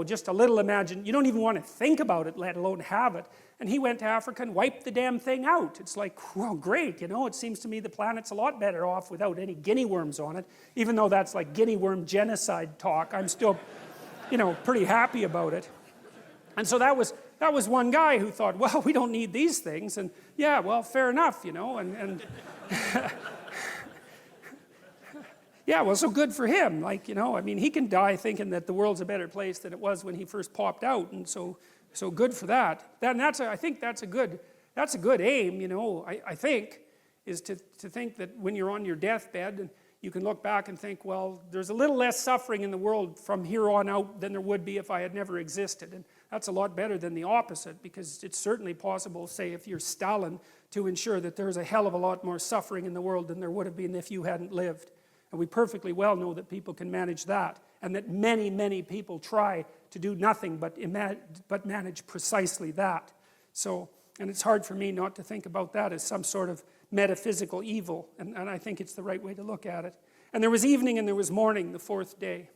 just a little you don't even want to think about it, let alone have it. And he went to Africa and wiped the damn thing out. It's like, well, great, it seems to me the planet's a lot better off without any guinea worms on it. Even though that's like guinea worm genocide talk, I'm still, pretty happy about it. And so that was one guy who thought, well, we don't need these things. And yeah, well, fair enough, and yeah, well, so good for him. Like, he can die thinking that the world's a better place than it was when he first popped out, and so good for that. I think that's a good aim, I think, is to think that when you're on your deathbed, and you can look back and think, well, there's a little less suffering in the world from here on out than there would be if I had never existed. And that's a lot better than the opposite, because it's certainly possible, say, if you're Stalin, to ensure that there's a hell of a lot more suffering in the world than there would have been if you hadn't lived. And we perfectly well know that people can manage that, and that many, many people try to do nothing but manage precisely that. So, and it's hard for me not to think about that as some sort of metaphysical evil, and I think it's the right way to look at it. And there was evening and there was morning, the fourth day.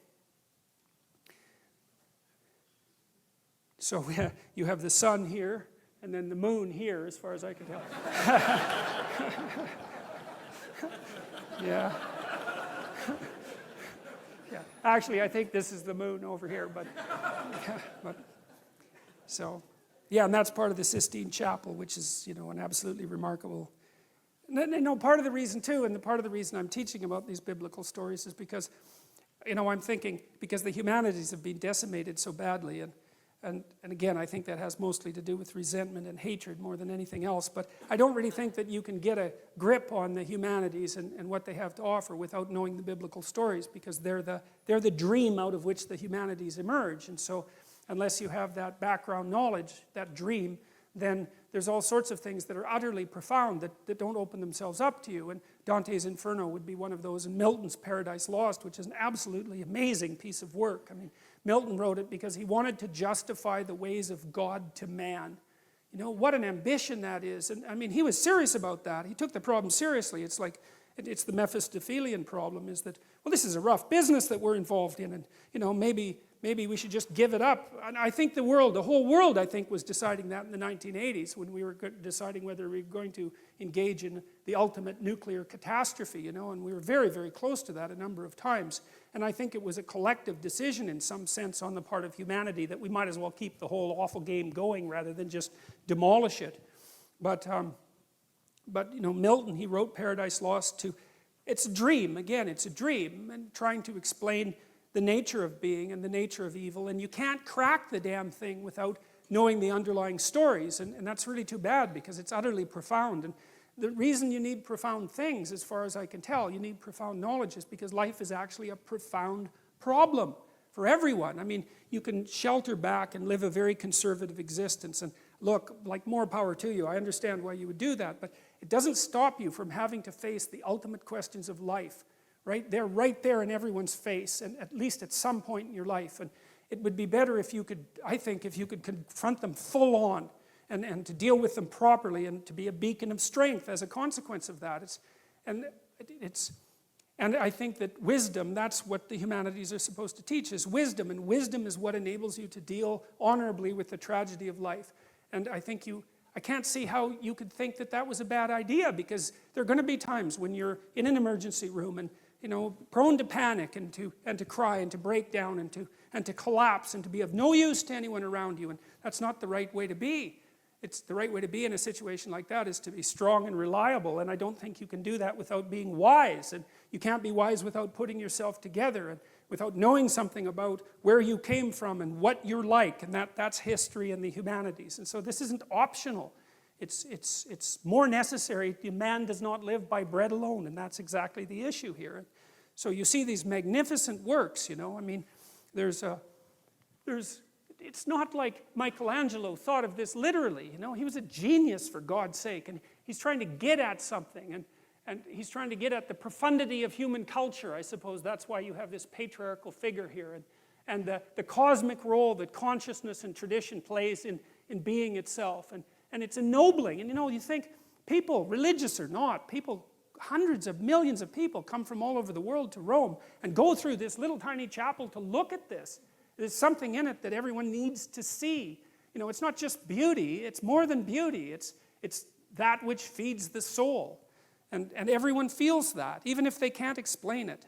So you have the sun here, and then the moon here, as far as I can tell. Yeah. Yeah. Actually, I think this is the moon over here, but so, yeah, and that's part of the Sistine Chapel, which is, an absolutely remarkable. Part of the reason too, and part of the reason I'm teaching about these biblical stories is because, I'm thinking, because the humanities have been decimated so badly, and again, I think that has mostly to do with resentment and hatred more than anything else, but I don't really think that you can get a grip on the humanities and what they have to offer without knowing the biblical stories, because they're the dream out of which the humanities emerge. And so unless you have that background knowledge, that dream, then there's all sorts of things that are utterly profound that don't open themselves up to you. And Dante's Inferno would be one of those, and Milton's Paradise Lost, which is an absolutely amazing piece of work. I mean, Milton wrote it because he wanted to justify the ways of God to man. What an ambition that is. And I mean, he was serious about that. He took the problem seriously. It's like, it's the Mephistophelian problem, is that, well, this is a rough business that we're involved in, and, maybe we should just give it up. And I think the whole world, I think, was deciding that in the 1980s, when we were deciding whether we were going to engage in the ultimate nuclear catastrophe, and we were very, very close to that a number of times. And I think it was a collective decision in some sense on the part of humanity that we might as well keep the whole awful game going rather than just demolish it. But Milton, he wrote Paradise Lost it's a dream, again, it's a dream, and trying to explain the nature of being and the nature of evil, and you can't crack the damn thing without knowing the underlying stories, and that's really too bad, because it's utterly profound. And the reason you need profound things, as far as I can tell, you need profound knowledge, is because life is actually a profound problem for everyone. I mean, you can shelter back and live a very conservative existence, and look, like, more power to you. I understand why you would do that, but it doesn't stop you from having to face the ultimate questions of life. They're right there in everyone's face, and at least at some point in your life. And it would be better if you could, I think, if you could confront them full on and to deal with them properly and to be a beacon of strength as a consequence of that. And I think that wisdom, that's what the humanities are supposed to teach, is wisdom. And wisdom is what enables you to deal honorably with the tragedy of life. And I think I can't see how you could think that that was a bad idea, because there are going to be times when you're in an emergency room and prone to panic and to cry and to break down and to collapse and to be of no use to anyone around you. And that's not the right way to be. It's the right way to be in a situation like that is to be strong and reliable. And I don't think you can do that without being wise. And you can't be wise without putting yourself together and without knowing something about where you came from and what you're like. And that's history and the humanities. And so this isn't optional. It's more necessary. Man does not live by bread alone, and that's exactly the issue here. So you see these magnificent works, I mean, it's not like Michelangelo thought of this literally, he was a genius, for God's sake, and he's trying to get at something, and he's trying to get at the profundity of human culture. I suppose that's why you have this patriarchal figure here, and the cosmic role that consciousness and tradition plays in being itself. And it's ennobling. And you think, people, religious or not, people, hundreds of millions of people come from all over the world to Rome and go through this little tiny chapel to look at this. there's something in it that everyone needs to see. You know, it's not just beauty, it's more than beauty. It's that which feeds the soul. And everyone feels that, even if they can't explain it.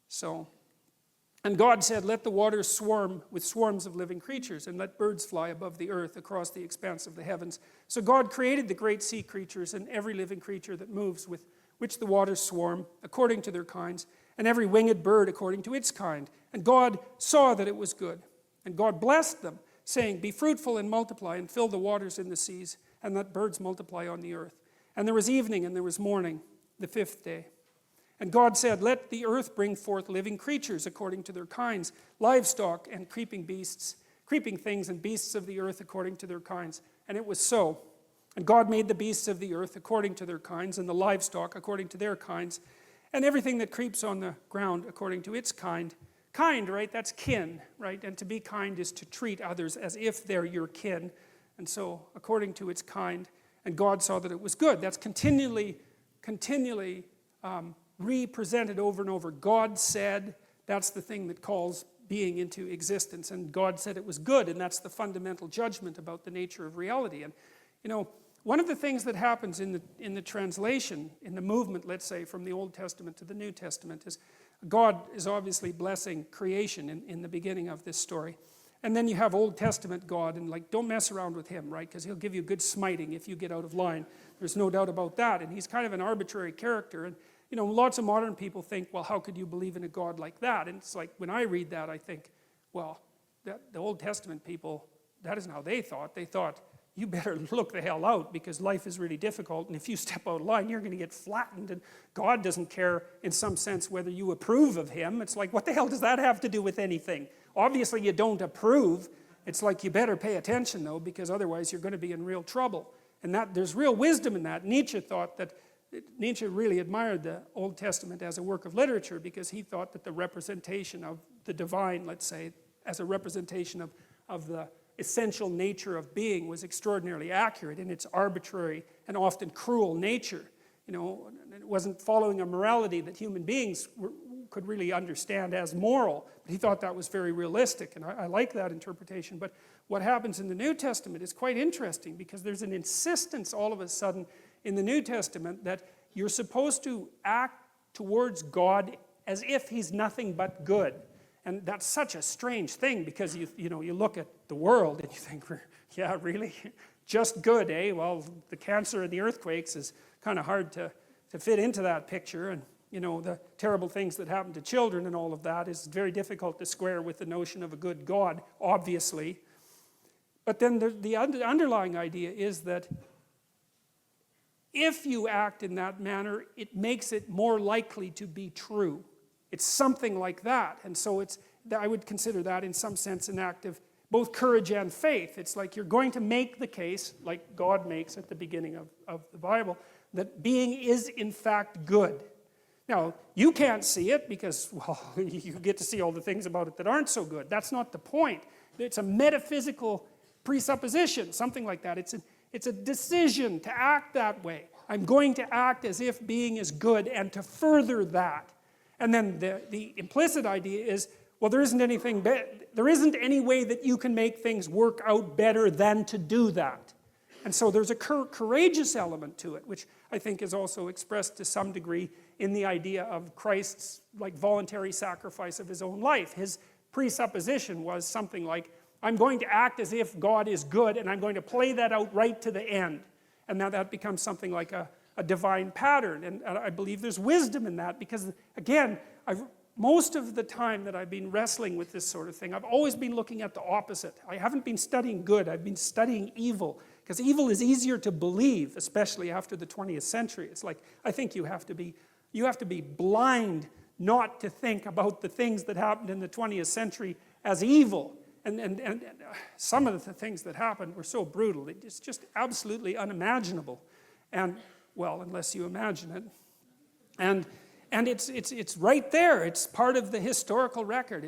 So, and God said, let the waters swarm with swarms of living creatures, and let birds fly above the earth across the expanse of the heavens. So God created the great sea creatures and every living creature that moves, with which the waters swarm, according to their kinds, and every winged bird according to its kind. And God saw that it was good. And God blessed them, saying, be fruitful and multiply, and fill the waters in the seas, and let birds multiply on the earth. And there was evening and there was morning, the fifth day. And God said, let the earth bring forth living creatures according to their kinds, livestock and creeping beasts, creeping things and beasts of the earth according to their kinds. And it was so. And God made the beasts of the earth according to their kinds, and the livestock according to their kinds, and everything that creeps on the ground according to its kind. Kind, right? That's kin, right? And to be kind is to treat others as if they're your kin. And so, according to its kind, and God saw that it was good. That's continually represented over and over. God said, that's the thing that calls being into existence. And God said it was good, and that's the fundamental judgment about the nature of reality. And, you know, one of the things that happens in the translation, in the movement, let's say, from the Old Testament to the New Testament, is God is obviously blessing creation in the beginning of this story. And then you have Old Testament God, and like, don't mess around with him, right? Because he'll give you good smiting if you get out of line. There's no doubt about that. And he's kind of an arbitrary character. And, you know, lots of modern people think, well, how could you believe in a God like that? And it's like, when I read that, I think, well, the Old Testament people, that isn't how they thought. They thought, you better look the hell out, because life is really difficult, and if you step out of line, you're going to get flattened, and God doesn't care, in some sense, whether you approve of him. It's like, what the hell does that have to do with anything? Obviously, you don't approve. It's like, you better pay attention, though, because otherwise you're going to be in real trouble. And that there's real wisdom in that. Nietzsche really admired the Old Testament as a work of literature, because he thought that the representation of the divine, let's say, as a representation of the essential nature of being was extraordinarily accurate in its arbitrary and often cruel nature. You know, it wasn't following a morality that human beings could really understand as moral, but he thought that was very realistic, and I like that interpretation. But what happens in the New Testament is quite interesting, because there's an insistence all of a sudden in the New Testament that you're supposed to act towards God as if he's nothing but good. And that's such a strange thing, because you look at the world and you think, yeah, really? Just good, eh? Well, the cancer and the earthquakes is kind of hard to fit into that picture. And, you know, the terrible things that happen to children and all of that is very difficult to square with the notion of a good God, obviously. But then the underlying idea is that if you act in that manner, it makes it more likely to be true. It's something like that. And so I would consider that in some sense an act of both courage and faith. It's like you're going to make the case, like God makes at the beginning of the Bible, that being is in fact good. Now, you can't see it because, well, you get to see all the things about it that aren't so good. That's not the point. It's a metaphysical presupposition, something like that. It's a decision to act that way. I'm going to act as if being is good, and to further that. And then the implicit idea is, well, there isn't any way that you can make things work out better than to do that. And so there's a courageous element to it, which I think is also expressed to some degree in the idea of Christ's voluntary sacrifice of his own life. His presupposition was something like, I'm going to act as if God is good, and I'm going to play that out right to the end. And now that becomes something like a divine pattern. And I believe there's wisdom in that, because, again, most of the time that I've been wrestling with this sort of thing, I've always been looking at the opposite. I haven't been studying good, I've been studying evil. Because evil is easier to believe, especially after the 20th century. It's like, I think you have to be blind not to think about the things that happened in the 20th century as evil. And some of the things that happened were so brutal, it's just absolutely unimaginable. And, well, unless you imagine it. And it's right there. It's part of the historical record.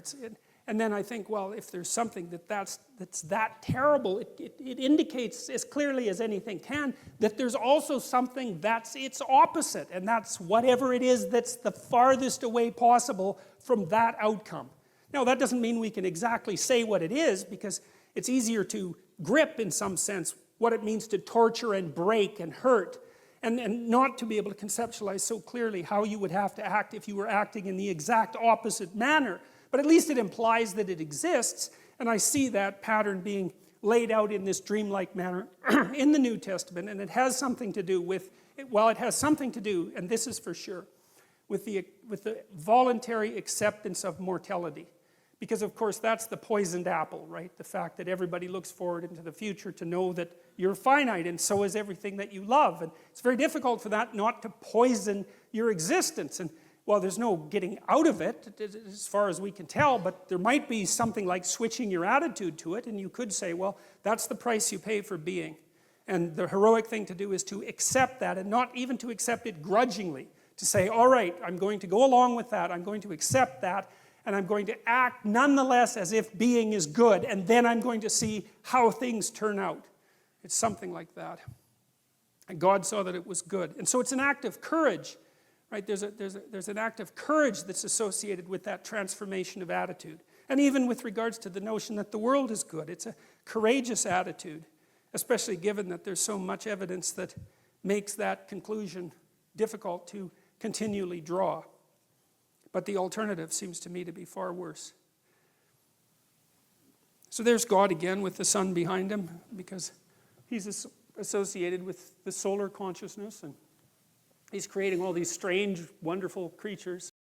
And then I think, well, if there's something that's that terrible, it indicates as clearly as anything can that there's also something that's its opposite, and that's whatever it is that's the farthest away possible from that outcome. Now that doesn't mean we can exactly say what it is, because it's easier to grip in some sense what it means to torture and break and hurt, and not to be able to conceptualize so clearly how you would have to act if you were acting in the exact opposite manner. But at least it implies that it exists, and I see that pattern being laid out in this dreamlike manner in the New Testament, and it has something to do with, well, it has something to do, and this is for sure, with the voluntary acceptance of mortality. Because of course that's the poisoned apple, right? The fact that everybody looks forward into the future to know that you're finite, and so is everything that you love. And it's very difficult for that not to poison your existence. And well, there's no getting out of it, as far as we can tell, but there might be something like switching your attitude to it, and you could say, well, that's the price you pay for being. And the heroic thing to do is to accept that, and not even to accept it grudgingly. To say, all right, I'm going to go along with that, I'm going to accept that, and I'm going to act nonetheless as if being is good, and then I'm going to see how things turn out. It's something like that. And God saw that it was good. And so it's an act of courage, right? There's an act of courage that's associated with that transformation of attitude. And even with regards to the notion that the world is good, it's a courageous attitude, especially given that there's so much evidence that makes that conclusion difficult to continually draw. But the alternative seems to me to be far worse. So there's God again with the sun behind him, because he's associated with the solar consciousness, and he's creating all these strange, wonderful creatures.